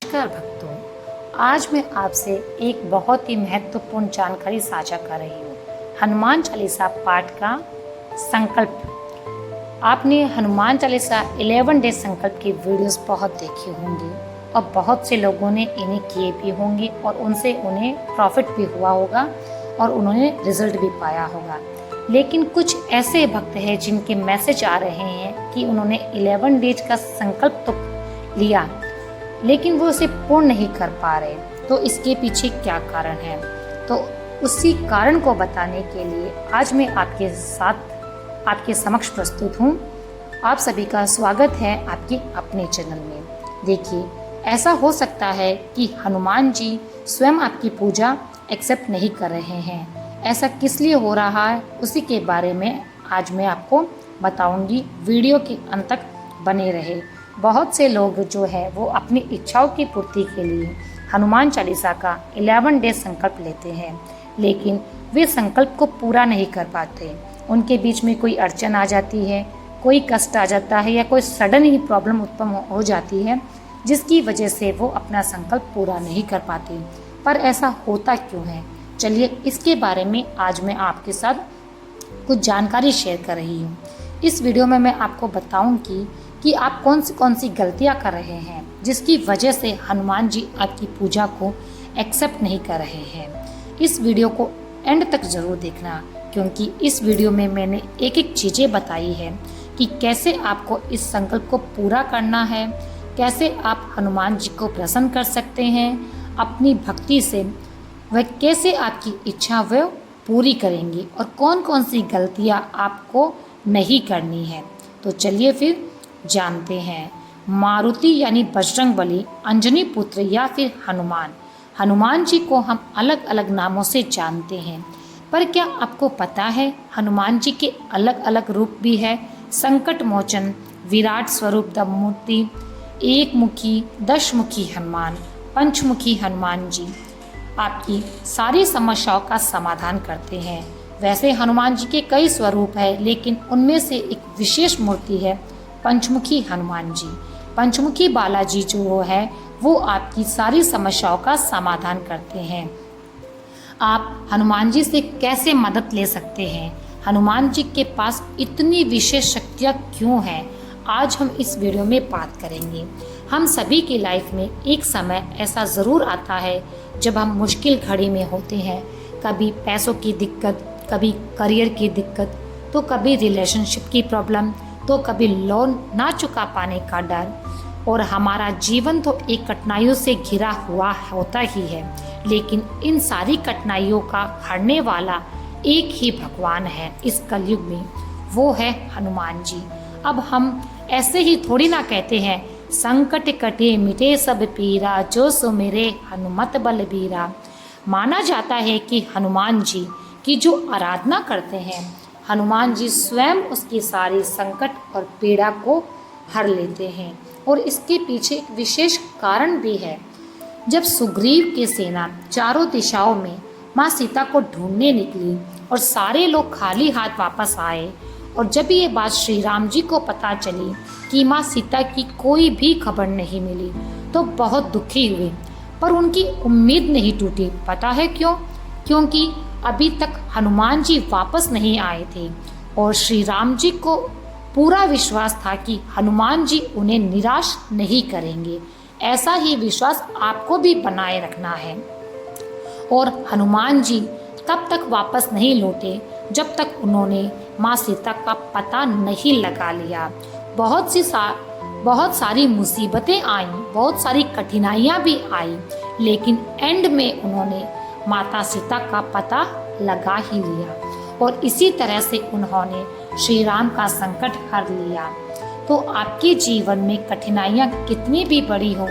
नमस्कार भक्तों, आज मैं आपसे एक बहुत ही महत्वपूर्ण जानकारी साझा कर रही हूँ। हनुमान चालीसा पाठ का संकल्प। आपने हनुमान चालीसा 11 डे संकल्प की वीडियोस बहुत देखी होंगी और बहुत से लोगों ने इन्हें किए भी होंगे और उनसे उन्हें प्रॉफिट भी हुआ होगा और उन्होंने रिजल्ट भी पाया होगा। लेकिन कुछ ऐसे भक्त हैं जिनके मैसेज आ रहे हैं कि उन्होंने 11 डेज का संकल्प तो लिया लेकिन वो उसे पूर्ण नहीं कर पा रहे। तो इसके पीछे क्या कारण है, तो उसी कारण को बताने के लिए आज मैं आपके समक्ष प्रस्तुत हूँ। आप सभी का स्वागत है आपके अपने चैनल में। देखिए, ऐसा हो सकता है कि हनुमान जी स्वयं आपकी पूजा एक्सेप्ट नहीं कर रहे हैं। ऐसा किस लिए हो रहा है, उसी के बारे में आज मैं आपको बताऊंगी। वीडियो के अंत तक बने रहे। बहुत से लोग जो है वो अपनी इच्छाओं की पूर्ति के लिए हनुमान चालीसा का 11 डे संकल्प लेते हैं, लेकिन वे संकल्प को पूरा नहीं कर पाते। उनके बीच में कोई अड़चन आ जाती है, कोई कष्ट आ जाता है या कोई सडन ही प्रॉब्लम उत्पन्न हो जाती है, जिसकी वजह से वो अपना संकल्प पूरा नहीं कर पाते। पर ऐसा होता क्यों है, चलिए इसके बारे में आज मैं आपके साथ कुछ जानकारी शेयर कर रही हूँ। इस वीडियो में मैं आपको बताऊंगी कि आप कौन सी गलतियां कर रहे हैं जिसकी वजह से हनुमान जी आपकी पूजा को एक्सेप्ट नहीं कर रहे हैं। इस वीडियो को एंड तक ज़रूर देखना, क्योंकि इस वीडियो में मैंने एक एक चीज़ें बताई है कि कैसे आपको इस संकल्प को पूरा करना है, कैसे आप हनुमान जी को प्रसन्न कर सकते हैं अपनी भक्ति से, वह कैसे आपकी इच्छा वह पूरी करेंगी और कौन कौन सी गलतियां आपको नहीं करनी है। तो चलिए फिर जानते हैं। मारुति यानी बजरंगबली, अंजनी पुत्र या फिर हनुमान जी को हम अलग अलग नामों से जानते हैं, पर क्या आपको पता है हनुमान जी के अलग अलग रूप भी है? संकट मोचन, विराट स्वरूप द मूर्ति, एक मुखी, दशमुखी हनुमान, पंचमुखी हनुमान जी आपकी सारी समस्याओं का समाधान करते हैं। वैसे हनुमान जी के कई स्वरूप है, लेकिन उनमें से एक विशेष मूर्ति है पंचमुखी हनुमान जी। पंचमुखी बालाजी जो है वो आपकी सारी समस्याओं का समाधान करते हैं। आप हनुमान जी से कैसे मदद ले सकते हैं, हनुमान जी के पास इतनी विशेष शक्तियाँ क्यों हैं, आज हम इस वीडियो में बात करेंगे। हम सभी की लाइफ में एक समय ऐसा ज़रूर आता है जब हम मुश्किल घड़ी में होते हैं। कभी पैसों की दिक्कत, कभी करियर की दिक्कत, तो कभी रिलेशनशिप की प्रॉब्लम, तो कभी लोन ना चुका पाने का डर, और हमारा जीवन तो एक कठिनाइयों से घिरा हुआ होता ही है। लेकिन इन सारी कठिनाइयों का हरने वाला एक ही भगवान है इस कलयुग में, वो है हनुमान जी। अब हम ऐसे ही थोड़ी ना कहते हैं, संकट कटे मिटे सब पीरा, जो सुमिरे हनुमत बलबीरा। माना जाता है कि हनुमान जी की जो आराधना करते हैं, हनुमान जी स्वयं उसकी सारी संकट और पीड़ा को हर लेते हैं। और इसके पीछे एक विशेष कारण भी है। जब सुग्रीव की सेना चारों दिशाओं में माँ सीता को ढूंढने निकली और सारे लोग खाली हाथ वापस आए, और जब ये बात श्री राम जी को पता चली कि माँ सीता की कोई भी खबर नहीं मिली, तो बहुत दुखी हुए। पर उनकी उम्मीद नहीं टूटी। पता है क्यों? क्योंकि अभी तक हनुमान जी वापस नहीं आए थे और श्री राम जी को पूरा विश्वास था कि हनुमान जी उन्हें निराश नहीं करेंगे। ऐसा ही विश्वास आपको भी बनाए रखना है। और हनुमान जी तब तक वापस नहीं लौटे जब तक उन्होंने माँ सीता का पता नहीं लगा लिया। बहुत सारी मुसीबतें आईं, बहुत सारी कठिनाइयाँ भी आई, लेकिन एंड में उन्होंने माता सीता का पता लगा ही लिया और इसी तरह से उन्होंने श्री राम का संकट हर लिया। तो आपके जीवन में कठिनाइयाँ कितनी भी बड़ी हो,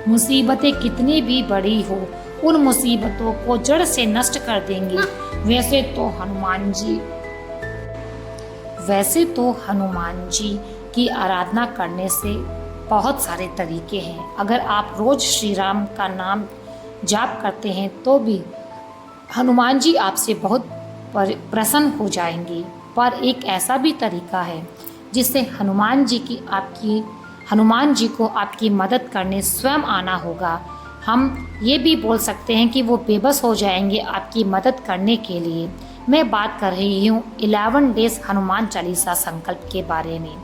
मुसीबतें कितनी भी बड़ी हो, उन मुसीबतों को जड़ से नष्ट कर देंगे। वैसे तो हनुमान जी की आराधना करने से बहुत सारे तरीके हैं। अगर आप रोज श्री राम का नाम जाप करते हैं तो भी हनुमान जी आपसे बहुत प्रसन्न हो जाएंगे। पर एक ऐसा भी तरीका है जिससे हनुमान जी की आपकी हनुमान जी को आपकी मदद करने स्वयं आना होगा। हम ये भी बोल सकते हैं कि वो बेबस हो जाएंगे आपकी मदद करने के लिए। मैं बात कर रही हूँ 11 डेज हनुमान चालीसा संकल्प के बारे में।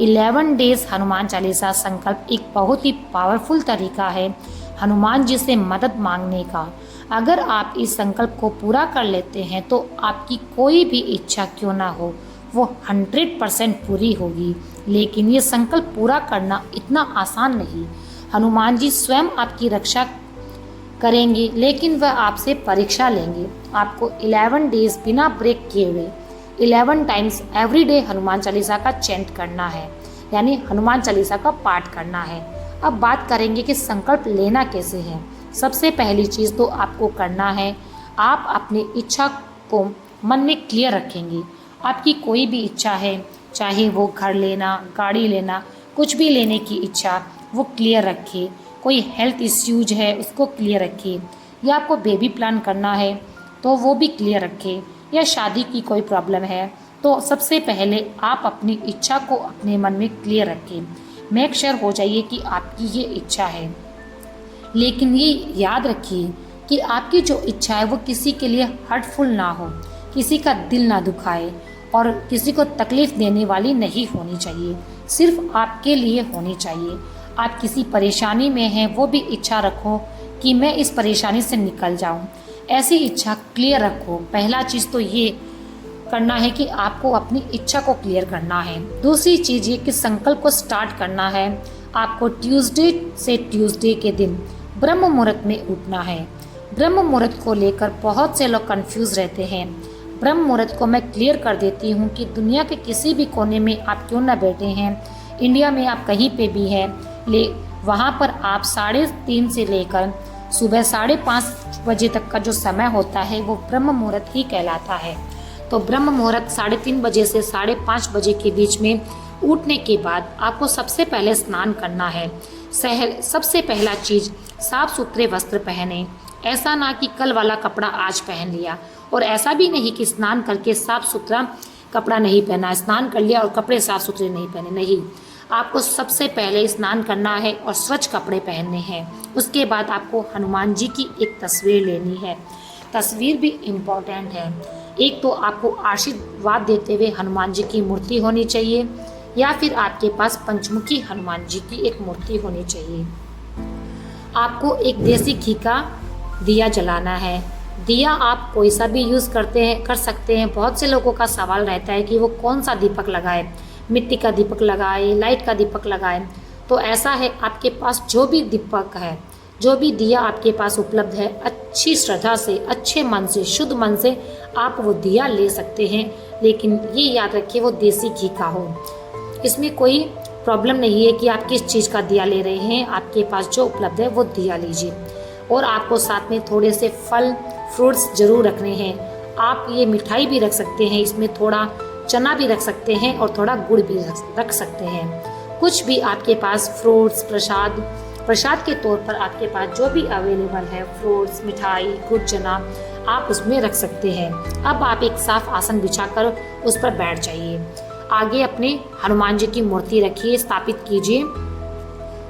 11 डेज हनुमान चालीसा संकल्प एक बहुत ही पावरफुल तरीका है हनुमान जी से मदद मांगने का। अगर आप इस संकल्प को पूरा कर लेते हैं तो आपकी कोई भी इच्छा क्यों ना हो वो 100% पूरी होगी। लेकिन ये संकल्प पूरा करना इतना आसान नहीं। हनुमान जी स्वयं आपकी रक्षा करेंगे, लेकिन वह आपसे परीक्षा लेंगे। आपको 11 डेज बिना ब्रेक किए हुए 11 times every day Hanuman Chalisa का चैंट करना है, यानी हनुमान चालीसा का पाठ करना है। अब बात करेंगे कि संकल्प लेना कैसे है। सबसे पहली चीज़ तो आपको करना है, आप अपनी इच्छा को मन में क्लियर रखेंगे। आपकी कोई भी इच्छा है, चाहे वो घर लेना, गाड़ी लेना, कुछ भी लेने की इच्छा, वो क्लियर रखिए। कोई हेल्थ इश्यूज है उसको क्लियर रखिए, या आपको बेबी प्लान करना है तो वो भी क्लियर रखें, या शादी की कोई प्रॉब्लम है तो सबसे पहले आप अपनी इच्छा को अपने मन में क्लियर रखें। मेक श्योर हो जाइए कि आपकी ये इच्छा है। लेकिन ये याद रखिए कि आपकी जो इच्छा है वो किसी के लिए हर्टफुल ना हो, किसी का दिल ना दुखाए और किसी को तकलीफ़ देने वाली नहीं होनी चाहिए, सिर्फ आपके लिए होनी चाहिए। आप किसी परेशानी में हैं वो भी इच्छा रखो कि मैं इस परेशानी से निकल जाऊं, ऐसी इच्छा क्लियर रखो। पहला चीज़ तो ये करना है कि आपको अपनी इच्छा को क्लियर करना है। दूसरी चीज़ ये कि संकल्प को स्टार्ट करना है। आपको ट्यूसडे से ट्यूसडे के दिन ब्रह्म मुहूर्त में उठना है। ब्रह्म मुहूर्त को लेकर बहुत से लोग कंफ्यूज रहते हैं। ब्रह्म मुहूर्त को मैं क्लियर कर देती हूँ कि दुनिया के किसी भी कोने में आप क्यों ना बैठे हैं, इंडिया में आप कहीं पे भी हैं, वहाँ पर आप 3:30 से लेकर सुबह 5:30 बजे तक का जो समय होता है वो ब्रह्म मुहूर्त ही कहलाता है। तो ब्रह्म मुहूर्त 3:30 बजे से 5:30 बजे के बीच में उठने के बाद आपको सबसे पहले स्नान करना है। सबसे पहला चीज़ साफ सुथरे वस्त्र पहने। ऐसा ना कि कल वाला कपड़ा आज पहन लिया, और ऐसा भी नहीं कि स्नान करके साफ सुथरा कपड़ा नहीं पहना, स्नान कर लिया और कपड़े साफ सुथरे नहीं पहने। नहीं, आपको सबसे पहले स्नान करना है और स्वच्छ कपड़े पहनने हैं। उसके बाद आपको हनुमान जी की एक तस्वीर लेनी है। तस्वीर भी इम्पॉर्टेंट है। एक तो आपको आशीर्वाद देते हुए हनुमान जी की मूर्ति होनी चाहिए, या फिर आपके पास पंचमुखी हनुमान जी की एक मूर्ति होनी चाहिए। आपको एक देसी घी का दिया जलाना है। दिया आप कोई सा भी यूज़ कर सकते हैं। बहुत से लोगों का सवाल रहता है कि वो कौन सा दीपक लगाए, मिट्टी का दीपक लगाए, लाइट का दीपक लगाए। तो ऐसा है, आपके पास जो भी दीपक है, जो भी दिया आपके पास उपलब्ध है, अच्छी श्रद्धा से, अच्छे मन से, शुद्ध मन से आप वो दिया ले सकते हैं। लेकिन ये याद रखिए वो देसी घी का हो। इसमें कोई प्रॉब्लम नहीं है कि आप किस चीज़ का दिया ले रहे हैं, आपके पास जो उपलब्ध है वो दिया लीजिए। और आपको साथ में थोड़े से फल फ्रूट्स ज़रूर रखने हैं। आप ये मिठाई भी रख सकते हैं, इसमें थोड़ा चना भी रख सकते हैं और थोड़ा गुड़ भी रख सकते हैं। कुछ भी आपके पास फ्रूट्स, प्रसाद के तौर पर आपके पास जो भी अवेलेबल है, फ्रूट्स, मिठाई, गुड़, चना, आप उसमें रख सकते हैं। अब आप एक साफ आसन बिछाकर उस पर बैठ जाइए। आगे अपने हनुमान जी की मूर्ति रखिए, स्थापित कीजिए,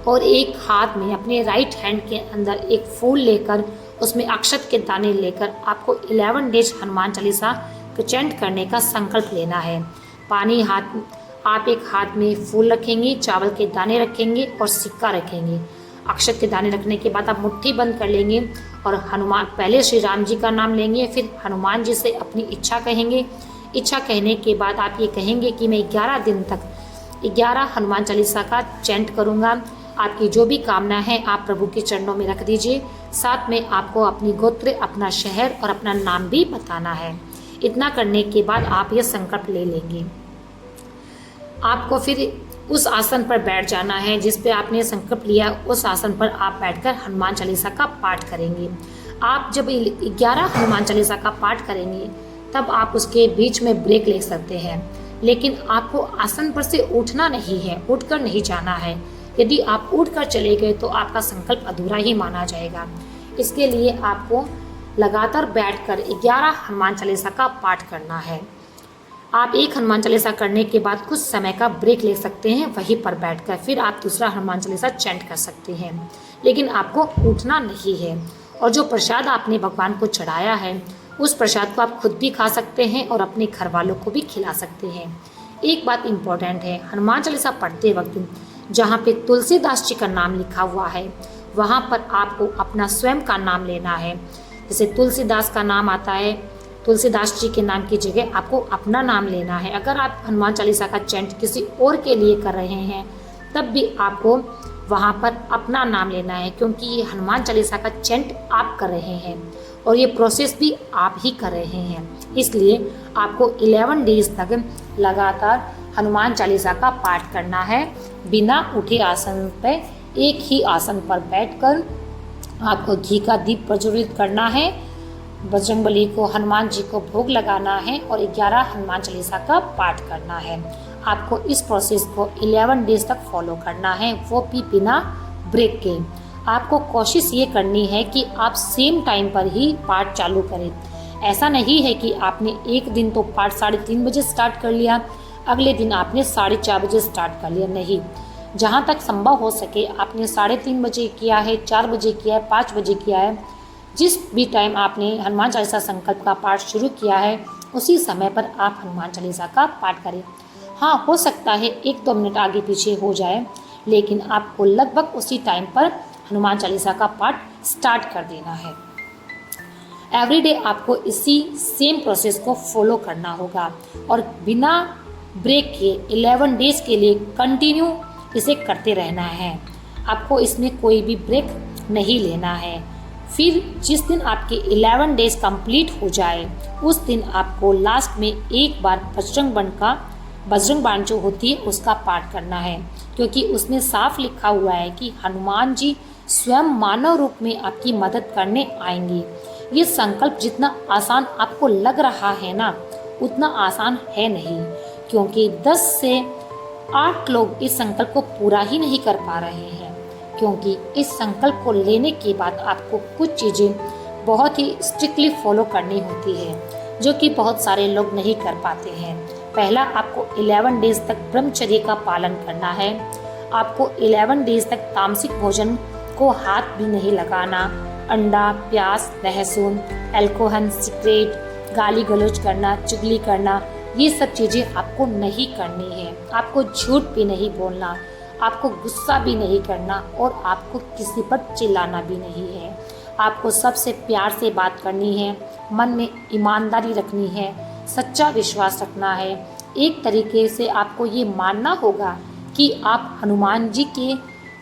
और एक हाथ में अपने राइट हैंड के अंदर एक फूल लेकर उसमें अक्षत के दाने लेकर आपको 11 डेज हनुमान चालीसा चैंट करने का संकल्प लेना है। आप एक हाथ में फूल रखेंगे, चावल के दाने रखेंगे और सिक्का रखेंगे। अक्षत के दाने रखने के बाद आप मुट्ठी बंद कर लेंगे और पहले श्री राम जी का नाम लेंगे, फिर हनुमान जी से अपनी इच्छा कहेंगे। इच्छा कहने के बाद आप ये कहेंगे कि मैं 11 दिन तक 11 हनुमान चालीसा का चैंट करूँगा। आपकी जो भी कामना है आप प्रभु के चरणों में रख दीजिए। साथ में आपको अपनी गोत्र, अपना शहर और अपना नाम भी बताना है। इतना करने के बाद आप ये संकल्प ले लेंगे। आपको फिर उस आसन पर बैठ जाना है जिस पे आपने संकल्प लिया। उस आसन पर आप बैठकर हनुमान चालीसा का पाठ करेंगे। आप जब 11 हनुमान चालीसा का पाठ करेंगे तब आप उसके बीच में ब्रेक ले सकते हैं, लेकिन आपको आसन पर से उठना नहीं है, उठकर नहीं जाना है। यदि आप उठकर चले गए तो आपका संकल्प अधूरा ही माना जाएगा। इसके लिए आपको लगातार बैठकर 11 हनुमान चालीसा का पाठ करना है। आप एक हनुमान चालीसा करने के बाद कुछ समय का ब्रेक ले सकते हैं, वहीं पर बैठकर फिर आप दूसरा हनुमान चालीसा चैंट कर सकते हैं, लेकिन आपको उठना नहीं है। और जो प्रसाद आपने भगवान को चढ़ाया है उस प्रसाद को आप खुद भी खा सकते हैं और अपने घर वालों को भी खिला सकते हैं। एक बात इम्पोर्टेंट है, हनुमान चालीसा पढ़ते वक्त जहाँ पे तुलसीदास जी का नाम लिखा हुआ है वहाँ पर आपको अपना स्वयं का नाम लेना है। जैसे तुलसीदास का नाम आता है, तुलसीदास जी के नाम की जगह आपको अपना नाम लेना है। अगर आप हनुमान चालीसा का चैंट किसी और के लिए कर रहे हैं तब भी आपको वहाँ पर अपना नाम लेना है, क्योंकि ये हनुमान चालीसा का चैंट आप कर रहे हैं और ये प्रोसेस भी आप ही कर रहे हैं। इसलिए आपको 11 डेज तक लगातार हनुमान चालीसा का पाठ करना है, बिना उठे आसन पर, एक ही आसन पर बैठकर। आपको घी का दीप प्रज्वलित करना है, बजरंगबली को, हनुमान जी को भोग लगाना है और 11 हनुमान चालीसा का पाठ करना है। आपको इस प्रोसेस को 11 डेज तक फॉलो करना है, वो भी बिना ब्रेक के। आपको कोशिश ये करनी है कि आप सेम टाइम पर ही पाठ चालू करें। ऐसा नहीं है कि आपने एक दिन तो पाठ 3:30 बजे स्टार्ट कर लिया, अगले दिन आपने 4:30 बजे स्टार्ट कर लिया। नहीं, जहाँ तक संभव हो सके आपने 3:30 बजे किया है, 4 बजे किया है, 5 बजे किया है, जिस भी टाइम आपने हनुमान चालीसा संकल्प का पाठ शुरू किया है उसी समय पर आप हनुमान चालीसा का पाठ करें। हाँ, हो सकता है 1-2 मिनट आगे पीछे हो जाए, लेकिन आपको लगभग उसी टाइम पर हनुमान चालीसा का पाठ स्टार्ट कर देना है। एवरीडे आपको इसी सेम प्रोसेस को फॉलो करना होगा और बिना ब्रेक के 11 डेज के लिए कंटिन्यू इसे करते रहना है। आपको इसमें कोई भी ब्रेक नहीं लेना है। फिर जिस दिन आपके 11 डेज कंप्लीट हो जाए उस दिन आपको लास्ट में एक बार बजरंग बाण जो होती है उसका पाठ करना है, क्योंकि उसमें साफ लिखा हुआ है कि हनुमान जी स्वयं मानव रूप में आपकी मदद करने आएंगे। ये संकल्प जितना आसान आपको लग रहा है ना, उतना आसान है नहीं, क्योंकि 10 से 8 लोग इस संकल्प को पूरा ही नहीं कर पा रहे हैं। क्योंकि इस संकल्प को लेने के बाद आपको कुछ चीज़ें बहुत ही स्ट्रिक्टली फॉलो करनी होती है, जो कि बहुत सारे लोग नहीं कर पाते हैं। पहला, आपको 11 डेज तक ब्रह्मचर्य का पालन करना है। आपको 11 डेज तक तामसिक भोजन को हाथ भी नहीं लगाना। अंडा, प्याज, लहसुन, अल्कोहल, सिगरेट, गाली गलौज करना, चुगली करना, ये सब चीज़ें आपको नहीं करनी है। आपको झूठ भी नहीं बोलना, आपको गुस्सा भी नहीं करना और आपको किसी पर चिल्लाना भी नहीं है। आपको सबसे प्यार से बात करनी है, मन में ईमानदारी रखनी है, सच्चा विश्वास रखना है। एक तरीके से आपको ये मानना होगा कि आप हनुमान जी के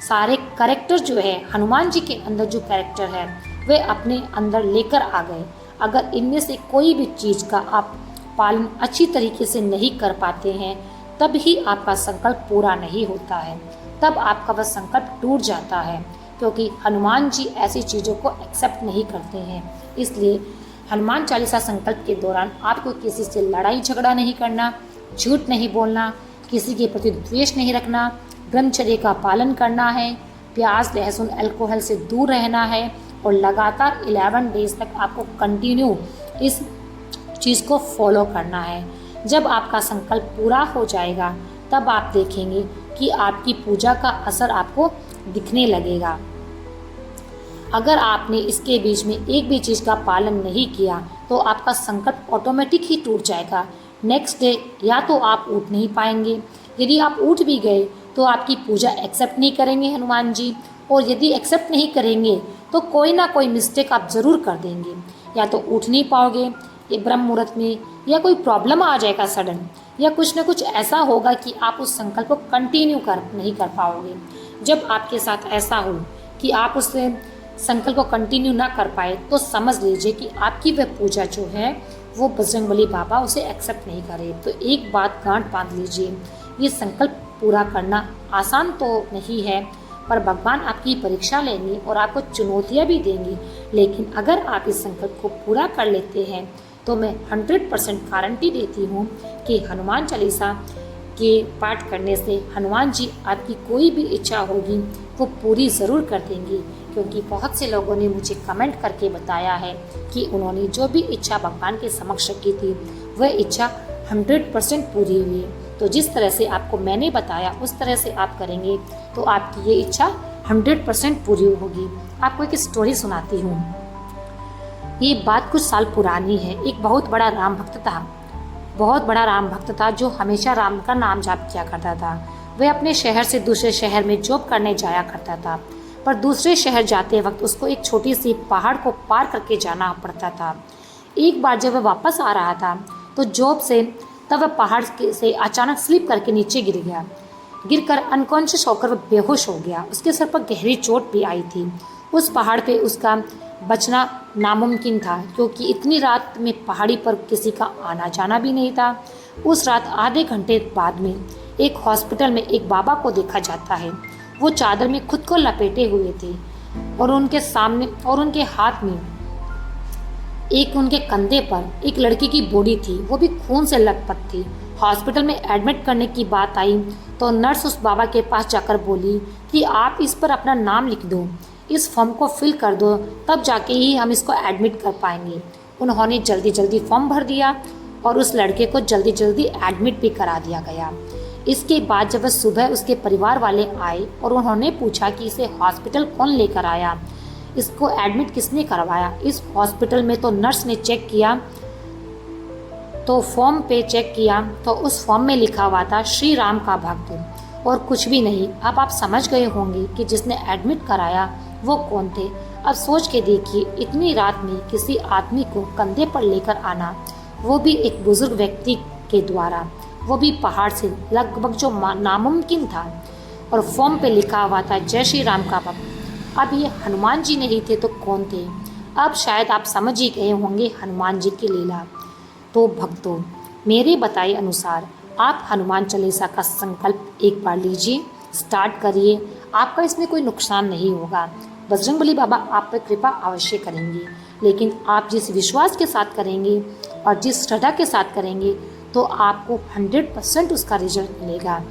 सारे कैरेक्टर जो है, हनुमान जी के अंदर जो कैरेक्टर है वे अपने अंदर लेकर आ गए। अगर इनमें से कोई भी चीज़ का आप पालन अच्छी तरीके से नहीं कर पाते हैं तब ही आपका संकल्प पूरा नहीं होता है, तब आपका वह संकल्प टूट जाता है, क्योंकि हनुमान जी ऐसी चीज़ों को एक्सेप्ट नहीं करते हैं। इसलिए हनुमान चालीसा संकल्प के दौरान आपको किसी से लड़ाई झगड़ा नहीं करना, झूठ नहीं बोलना, किसी के प्रति द्वेष नहीं रखना, ब्रह्मचर्य का पालन करना है, प्याज, लहसुन, अल्कोहल से दूर रहना है और लगातार 11 डेज तक आपको कंटिन्यू इस चीज़ को फॉलो करना है। जब आपका संकल्प पूरा हो जाएगा तब आप देखेंगे कि आपकी पूजा का असर आपको दिखने लगेगा। अगर आपने इसके बीच में एक भी चीज़ का पालन नहीं किया तो आपका संकल्प ऑटोमेटिक ही टूट जाएगा। नेक्स्ट डे या तो आप उठ नहीं पाएंगे, यदि आप उठ भी गए तो आपकी पूजा एक्सेप्ट नहीं करेंगे हनुमान जी, और यदि एक्सेप्ट नहीं करेंगे तो कोई ना कोई मिस्टेक आप ज़रूर कर देंगे। या तो उठ नहीं पाओगे ये ब्रह्म मुहूर्त में, या कोई प्रॉब्लम आ जाएगा सडन, या कुछ ना कुछ ऐसा होगा कि आप उस संकल्प को कंटिन्यू नहीं कर पाओगे। जब आपके साथ ऐसा हो कि आप उस संकल्प को कंटिन्यू ना कर पाए तो समझ लीजिए कि आपकी वह पूजा जो है वो बजरंगबली बाबा उसे एक्सेप्ट नहीं करे। तो एक बात गांठ बांध लीजिए, ये संकल्प पूरा करना आसान तो नहीं है, पर भगवान आपकी परीक्षा लेंगे और आपको चुनौतियाँ भी देंगी। लेकिन अगर आप इस संकल्प को पूरा कर लेते हैं तो मैं 100% गारंटी देती हूँ कि हनुमान चालीसा के पाठ करने से हनुमान जी आपकी कोई भी इच्छा होगी वो पूरी ज़रूर कर देंगी। क्योंकि बहुत से लोगों ने मुझे कमेंट करके बताया है कि उन्होंने जो भी इच्छा भगवान के समक्ष रखी थी वह इच्छा 100% पूरी हुई। तो जिस तरह से आपको मैंने बताया उस तरह से आप करेंगे तो आपकी ये इच्छा 100% पूरी होगी। आपको एक स्टोरी सुनाती हूँ। ये बात कुछ साल पुरानी है। एक बहुत बड़ा राम भक्त था जो हमेशा राम का नाम जाप किया करता था। वह अपने शहर से दूसरे शहर में जॉब करने जाया करता था, पर दूसरे शहर जाते वक्त उसको एक छोटी सी पहाड़ को पार करके जाना पड़ता था। एक बार जब वह वापस आ रहा था तो जॉब से तब वह पहाड़ से अचानक स्लिप करके नीचे गिर गया। गिरकर अनकॉन्शियस होकर वह बेहोश हो गया। उसके सर पर गहरी चोट भी आई थी। उस पहाड़ पे उसका बचना नामुमकिन था, क्योंकि इतनी रात में पहाड़ी पर किसी का आना जाना भी नहीं था। उस रात आधे घंटे बाद में एक हॉस्पिटल में एक बाबा को देखा जाता है। वो चादर में खुद को लपेटे हुए थे और उनके हाथ में उनके कंधे पर एक लड़की की बॉडी थी, वो भी खून से लथपथ थी। हॉस्पिटल में एडमिट करने की बात आई तो नर्स उस बाबा के पास जाकर बोली कि आप इस पर अपना नाम लिख दो, इस फॉर्म को फिल कर दो, तब जाके ही हम इसको एडमिट कर पाएंगे। उन्होंने जल्दी फॉर्म भर दिया और उस लड़के को जल्दी एडमिट भी करा दिया गया। इसके बाद जब सुबह उसके परिवार वाले आए और उन्होंने पूछा कि इसे हॉस्पिटल कौन लेकर आया, इसको एडमिट किसने करवाया। इस हॉस्पिटल में तो नर्स ने चेक किया तो फॉर्म पे चेक किया तो उस फॉर्म में लिखा हुआ था श्री राम का भक्त और कुछ भी नहीं। अब आप समझ गए होंगे कि जिसने एडमिट कराया वो कौन थे। अब सोच के देखिए, इतनी रात में किसी आदमी को कंधे पर लेकर आना, वो भी एक बुजुर्ग व्यक्ति के द्वारा, वो भी पहाड़ से, लगभग जो नामुमकिन था। और फॉर्म पे लिखा हुआ था जय श्री राम का भक्त। अब ये हनुमान जी नहीं थे तो कौन थे। अब शायद आप समझ ही गए होंगे हनुमान जी की लीला। तो भक्तों, मेरे बताए अनुसार आप हनुमान चालीसा का संकल्प एक बार लीजिए, स्टार्ट करिए। आपका इसमें कोई नुकसान नहीं होगा। बजरंगबली बाबा आप पर कृपा अवश्य करेंगे, लेकिन आप जिस विश्वास के साथ करेंगे और जिस श्रद्धा के साथ करेंगे तो आपको 100% उसका रिजल्ट मिलेगा।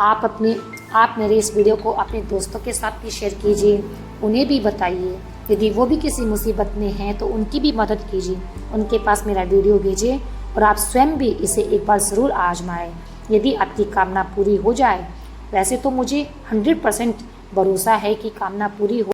आप मेरे इस वीडियो को अपने दोस्तों के साथ भी शेयर कीजिए, उन्हें भी बताइए। यदि वो भी किसी मुसीबत में हैं तो उनकी भी मदद कीजिए, उनके पास मेरा वीडियो भेजिए और आप स्वयं भी इसे एक बार ज़रूर आजमाएं। यदि आपकी कामना पूरी हो जाए, वैसे तो मुझे 100% भरोसा है कि कामना पूरी हो